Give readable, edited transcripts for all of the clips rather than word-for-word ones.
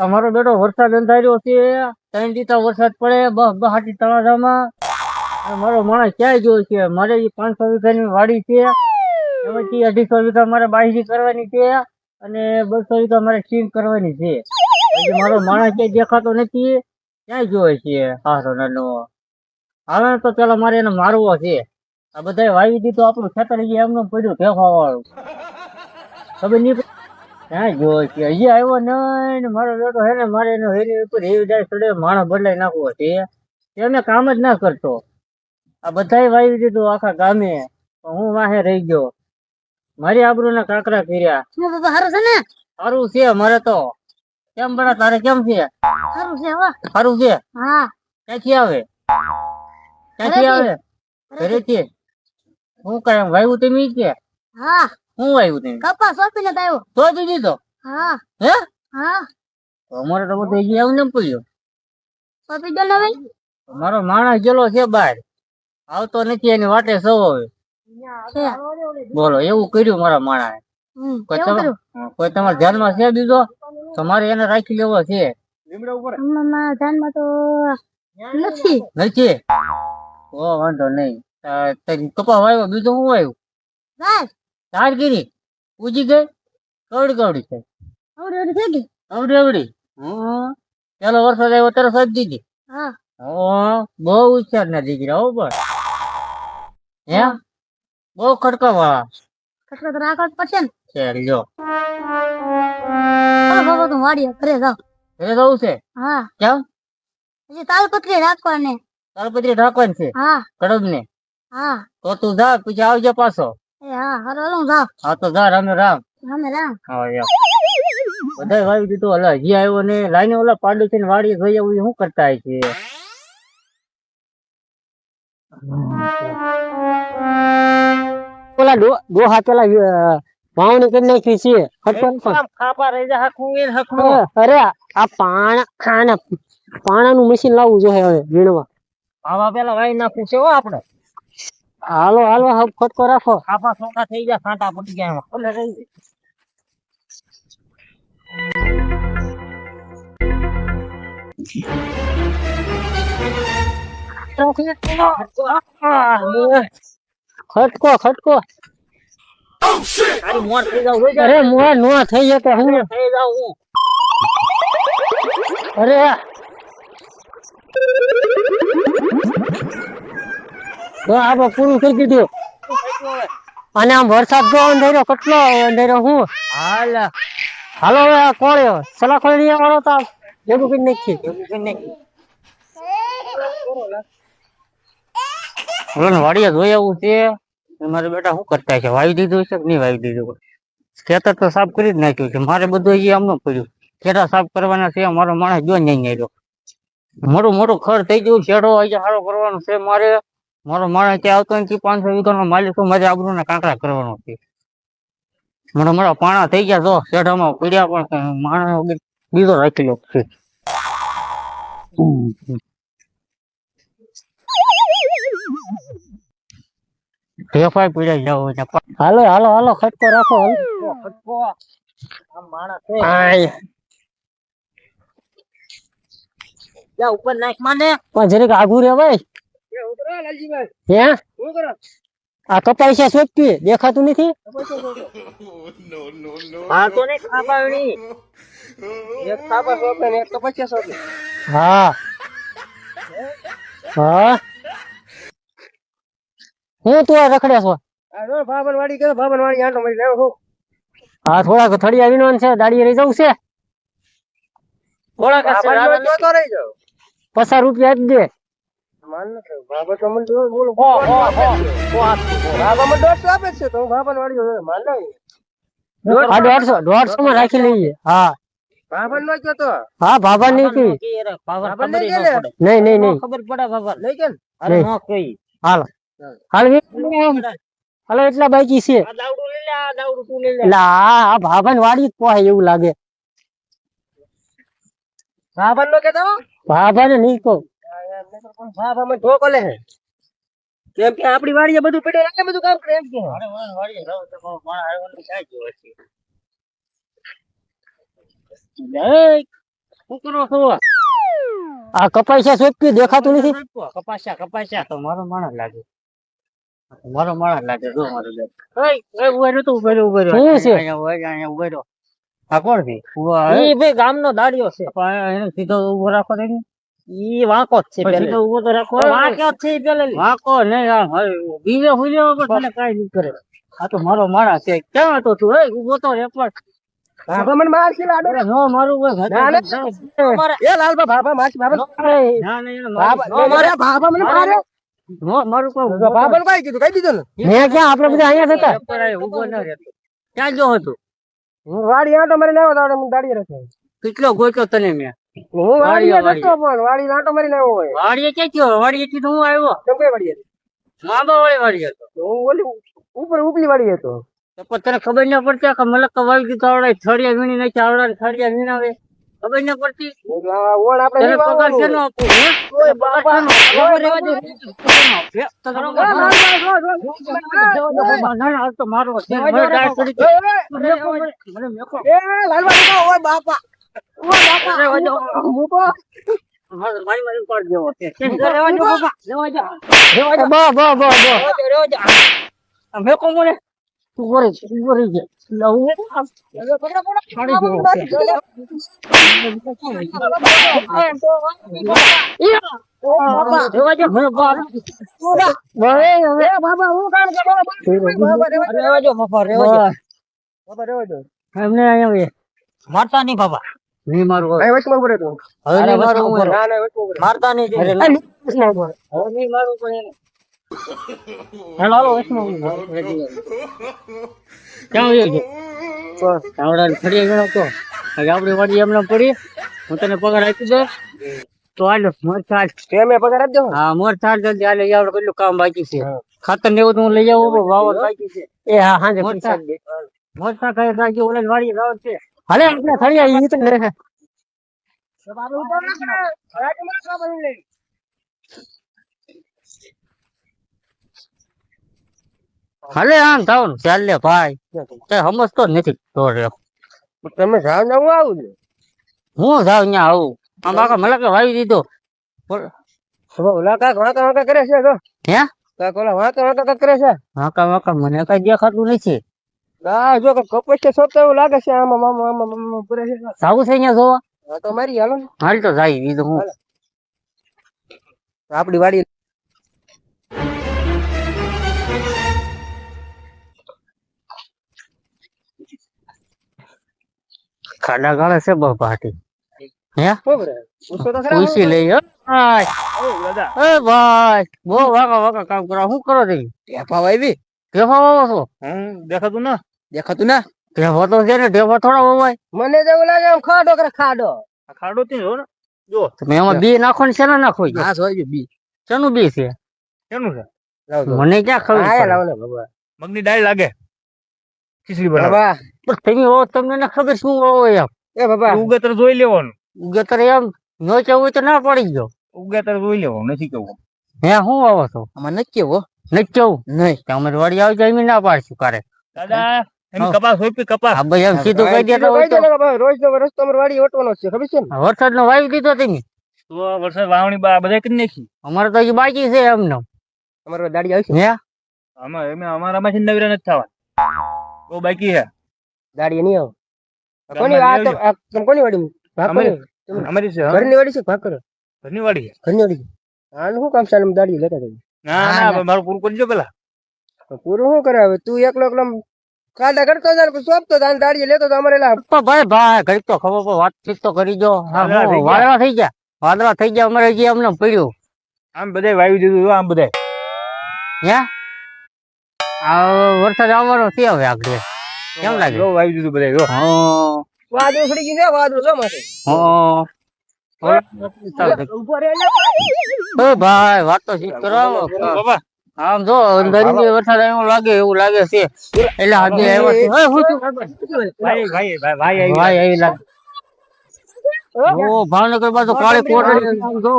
અમારો બેટો વરસાદ અંધાર્યો છે, 3 દીતા વરસાદ પડે બહાટી તળાજામાં. મારો માણસ ક્યાંય ગયો છે? મારે 500 વીઘાની વાડી છે, એમાંથી 250 વીઘા મારે બાજરી કરવાની છે અને 200 વીઘા મારે સીંગ કરવાની છે. મારો માણસ ક્યાંય દેખાતો નથી, ક્યાંય ગયો છે? હારો નાનો હાલો તો પેલા મારે એને મારવો છે. આ બધા વાવી દીધું આપણું ખેતર એમને પડ્યું ભેફા વાળું, ખબર નહીં ક્યાં ગયો છે? હજી આવ્યો નહીં ને મારો બેટો હે ને મારે એનો હેરી ઉપર હેવી જાય ચડે માણસ બદલાઈ નાખવો છે. એને કામ જ ના કરતો. આ બધાય વાવી દીધું આખા ગામે, હું વાહે રહી ગયો. મારી આબરૂના કાકરા કર્યા. સારું છે ને? સારું છે મારે તો. કેમ બડા તારે કેમ છે? સારું છે હો. સારું છે? હા. ક્યાંથી આવે? ક્યાંથી આવે? ઘરેથી. હું કાંઈ વાવ્યું તમે કે? હા. હું વાવ્યું તમે? કપાસ સોંપીને આવ્યો. સોંપી દીધો? હા. હે? હા. અમારે તો બધું હજી આવું ને પડ્યો. સોંપી દો ને ભાઈ. મારો માણસ ગયેલો છે બહાર, આવતો નથી, એની વાટે સૌ હવે. બોલો એવું કર્યું મારા માણસ. કોઈ તમારા ધ્યાનમાં છે બીજો? તમારે એને રાખી લેવો છે. ધ્યાનમાં તો નથી. નથી? ઓ વાંધો નહીં. કપા વાવ્યો, બીજું શું વાવ્યું? ચારગીરી ઉજી ગઈ, કવડી કવડી થઈ. અવડી અવડી. પેલો વરસાદ આવ્યો ત્યારે સાહેબ દીધી. બહુ હોશિયાર ના દીકરા હો પણ. હે બહુ ખડકા વાળા. ખટકા તો રાખવા જ પડશે ને. છે લ્યો. બાબા તું વાડીએ ઘરે જાવ. ઘરે જવું છે? હા. કેમ? હજી તાલપત્રી રાખવાની. તાલપત્રી રાખવાની છે? હા. કડબ ને? હા. તો તું જા, પછી આવજે પાછો. હા હાલો હું જાવ. હા તો જા. રામે રામ. રામે રામ. હા યાર બધા વાવી દીધું. હલા હજી આવ્યો ને લાઈને ઓલા પાંડુ છે ને વાડી જોઈ આવું શું કરતા છે? પેલા ડોહા પેલા વાવણી કરી નાખી છે. અરે આ પાણાનું મશીન લાવવું જોઈએ હવે વીણવા. આવા પેલા વાવી નાખવું છે હો આપણે. હાલો હાલો ફટકો રાખો. ખાપા સોખા થઈ ગયા, કાંટા પડી ગયા એમાં. ખટકો ખટકો. અરે મોર નો થઈ જતો હું થઈ જાવ હું. અરે તો આપણે પૂરું કરી દીધું. અને આમ વરસાદ જો અંધાર્યો, કેટલો અંધાર્યો. હું હાલો હવે આ કોળ્યો સલાખોળી વાળો તો ભેગું કરી નાખી. વાડીએ જોઈ આવું છે. મારા બેટા શું કરતા છે? વાવી દીધું છે કે નહીં વાવી દીધું? ખેતર તો સાફ કરી જ નાખ્યું છે. મારે બધું હજી આમનું પડ્યું. ખેતર સાફ કરવાના છે. મારો માણસ જો નહીં આવ્યો. મોટું મોટું ખર થઈ ગયું. શેડો આજે સારો કરવાનો છે મારે. મારો માણસ ત્યાં આવતો નથી. 500 વીઘાનો માલિક મારે આબરૂના કાંકરા કરવાનો છે. મારા પાણા થઈ ગયા. જો શેઢામાં પડ્યા પણ માણસ બીજો રાખી લો છે. ફેફાઈ પીડાઈ જાવ. હાલો હાલો હાલો ખટકો રાખો. ખટકો આમ માણસ છે. જા ઉપર નાખ માને. પણ જરીક આઘું રે ભાઈ. હે આ કપાઈ છે સોપી દેખાતું નથી. હા તો ને ખાબાણી એક ખાબા સોપે ને એક તો 50 સોપે. હા હા હું તું રખડે છો? બાબનવાડી કે બાબનવાડી આંટો મારી લેવો છું. હા થોડાક થળિયા વીણવાનું છે. દાડીએ રહી જવું છે. થોડાક તો રહી જાવ. 50 રૂપિયા આપી દે. બાબા તો મને બોલો બાબા મને 150 આપે છે તો બાબનવાડી માન નહીં. 150 માં રાખી લઈએ. હા બાબન નો કહેતો. હા બાબા નહીં કી નહીં નહીં નહીં ખબર પડે બાબા નહીં કે અરે નો કઈ. હાલો હાલ હાલો એટલા બાકી છે. આ દાવડું લઈ લે. આ દાવડું તું લઈ લે. એટલે આ ભાભન વાડી જ પોહાય એવું લાગે. બાબન નો કહેતો. ભાભા ને નહીં કહું. બાબા મને ઠોકો લે. કેમ કે આપડી વાડીએ બધું પડ્યું એટલે બધું કામ કરે એમ કે મારે વાડીએ જાવ તો મારા આવ્યો ક્યાં ગયો છે શું કરો છો આ કપાસિયા સોંપી દેખાતું નથી કપાસ્યા તો મારો માણસ લાગે જો મારો ઉભો રહ્યો તો ઉભો રહ્યો શું છે? અહીંયા ઉભો રહ્યો આ કોણ છે ઈ ભાઈ ગામનો દાડિયો છે પણ એને સીધો ઉભો રાખો ને ઈ વાંકો જ છે સીધો ઉભો તો રાખો વાંકો જ છે ઈ પેલા વાંકો નહીં આમ બીજો હુલ્યો વગર તને કાંઈ નહીં કરે આ તો મારો માણસ છે ક્યાં હતો તું ઉભો તો રે પણ બાબા મને માર છે લાડો નો મારું કોઈ ના, ના. એ લાલબા બાબા માર બાબા ના નહીં બાબા નો મારે બાબા મને મારે મારું કોઈ બાબા ને કઈ કીધું કઈ દીધું ને મેં ક્યાં આપણે બધા અહીંયા હતા ઉભો ન રહેતો ક્યાં જો હતો હું વાડી આટો મારી લેવો તો હું દાડી રાખે કેટલો ગોચ્યો તને મેં હું વાડી જતો પણ વાડી આટો મારી લેવો હોય વાડીએ ક્યાં ગયો વાડીએ થી તો હું આવ્યો કેમ કઈ વાડી હતી માબા વાળી વાડી હતો હું ઓલી ઉપર ઉપલી વાડી હતો તો પણ તને ખબર ન પડતી કે મલક વાવી દીધો આવડે થળિયા વીણી નાખી આવડે થળિયા વીણાવે ખબર ન પડતી ઓણ આપણે તને પગાર કેનો આપું હે ઓય બાબા પગાર રહેવા દે તો તો મારો છે મને ડાય કરી દે. મને મેકો એ લાલબા ઓય બાપા રહેવા દો. મારી મારી પાડ દેવો છે રહેવા દો બાપા રહેવા દો રહેવા દો આ મેકો મને તું કરે છે લઉં છાડી દેવો રહેવા દો મને બાપ બાબા હું કામ કરો બાબા રહેવા દો બાપા રહેવા દો એમને અહીંયા મારતા નહીં બાપા નહીં મારું એ વચમાં બોલે તો હવે નહીં મારું હું ના ના વચમાં બોલે મારતા નહીં અરે હવે ના નહીં મારું પણ એને હેલો હાલો વચમાં હું ક્યાં આવ્યો છે આવડા ફરી ગયો તો હવે આપણી વાડી એમને પડી હું તને પગાર આપી દઉં તો હાલો મોર ચાલ તે મે પગાર આપજો હા મોર ચાલ જલ્દી હાલે આવડે કેટલું કામ બાકી છે ખાતર ને એવું તો હું લઈ આવું પણ વાવત બાકી છે એ હા હા મોર ચાલ મોર ચાલ કઈ બાકી ઓલા વાડી રાવત છે હાલે આપણે થળિયા ઈ તો રહે બાબા ઉપર ના રાજમાં બાબા લે હાલે આમ થાવ ને ચાલ લે ભાઈ તે સમજતો જ નથી તો રે તમે જાવ ને હું આવું હું જાવ ત્યાં આવું આમ આખા મલકે વાવી દીધો છું ઓલા કાક વાંકા વાંકા કરે છે તો હે કાક ઓલા વાંકા વાંકા કરે છે વાંકા વાંકા મને કઈ દેખાતું નથી આ જો કે કપસ છે સોતો એવું લાગે છે આમાં મામા આમાં પૂરે છે જાવું છે અહીંયા જોવા હા તો મારી હાલો ને હાલ તો જાય બીજું હું આપડી વાડી ખાડા ગાળે છે બહાટી હે શું કરે પૂછો તો ખરા પૂછી લઈ હો ભાઈ ઓ દાદા એ ભાઈ બહુ વાંકા વાંકા કામ કરો શું કરો તમે ઢેફા વાવી ઢેફા વાવો છો દેખાતું ના દેખાતું ના ઢેફા તો છે ને ઢેફા થોડા વવાય મને તો એવું લાગે આમ ખાડો કરે ખાડો ખાડો થી જો ને જો તમે એમાં બી નાખો ને શેના નાખો હા જોઈ બી શેનું બી છે કેનું છે મને ક્યાં ખબર આયા પડે? લાવ ને બાબા મગની દાળ લાગે ખીચડી બાબા પણ તમે હો તમને ના ખબર શું હોવો એમ એ બાબા ઉગેતર જોઈ લેવાનું ઉગેતર એમ ન ચાવું તો ના પડી ગયો ઉગેતર જોઈ લેવાનું નથી કેવું હે શું વાવો છો આમાં નથી કેવો નથી કેવું નહીં તમારે વાડી આવી જાય એમ ના પાડશું કારે દાદા એમ હા. કપાસ હોય કપાસ હા ભાઈ એમ સીધું કહી દેતા હોય તો રોજ નો રસ્તો અમારી વાડી ઓટવાનો છે ખબર છે ને વરસાદ નો વાવી દીધો તમે તો વરસાદ વાવણી બધા કરી નાખી અમારે તો હજી બાકી છે એમને અમારે દાડી આવશે હે અમારામાંથી નવરા નથી થવા બહુ બાકી છે દાડી નહીં આવે કોની વાત તમે કોની વાડી ભાગ અમારી- કરો અમારી છે હા? ઘરની વાડી છે ભાગ કરો ઘરની વાડી છે. ઘરની વાડી હાલ શું કામ ચાલે દાડી લેતા જઈએ ના ના મારું પૂરું કરી દો પેલા પૂરું શું કરે હવે તું એકલો એકલો કાડા કરતો જાય પછી સોંપતો જાય દાડી લેતો તો અમારે એલા તો ભાઈ ઘડીક તો ખબર પર વાતચીત તો કરી જો વાદળા થઈ ગયા. વાદળા થઈ ગયા વાદળા થઈ ગયા અમારે હજી અમને પડ્યું આમ બધાય વાવી દીધું આમ બધાય હે આ વરસાદ આવવાનો છે હવે આગળ કેમ લાગે જો વાવી દીધું બધાય જો હા વાદળું ફરી ગયું છે વાદળું જો માથે હા ઉભો રહે એટલે એ ભાઈ વાત તો શીખ કરાવો બાબા આમ જો અંદર વરસાદ આવ્યો લાગે એવું લાગે છે એટલે આજે આવ્યો છે એ હું છું ભાઈ ભાઈ ભાઈ ભાઈ આવી ભાઈ આવી લાગે ઓ ભાવનગર બાજુ કાળી કોટડી જો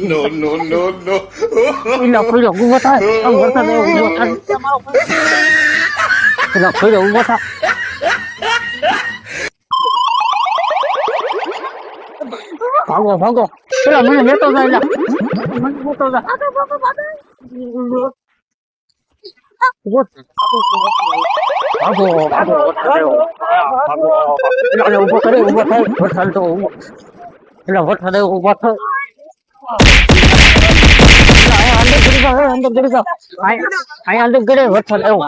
No, no, no, no. પેલા ફોડ્યો ઊભો થાય આમ વરસાદ આવ્યો ઊભો થાય પેલા ફોડ્યો ઊભો થાય ભાગો ભાગો પેલા મને લેતો જાય લા. મને લેતો જા ઊભો થાય. ભાગો ભાગો પેલા ઊભો કરે ઊભો થાય વરસાદ તો ઊભો પેલા વરસાદ આવ્યો ઊભો થાય અંદર ગડી જાઓ અંદર ગડી જાઓ અહીંયા અંદર ગડે વરસાદ આવ્યો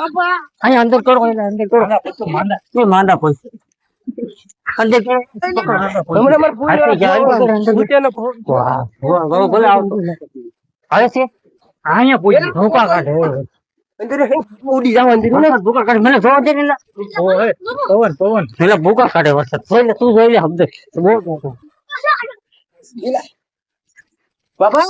અહીંયા અંદર કરો એટલે અંદર કરો માંદા પૈસા અંદર કરો હમણાં માર ભૂલે આવે છે અહીંયા પૂછી ધોકા કાઢે અંદર ઉડી જાવ અંદર ભૂકા કાઢે મને જોવા દે ને પવન પવન પેલા ભૂકા કાઢે વરસાદ જોઈ લે તું જોઈ લે સમજે બહુ બાપા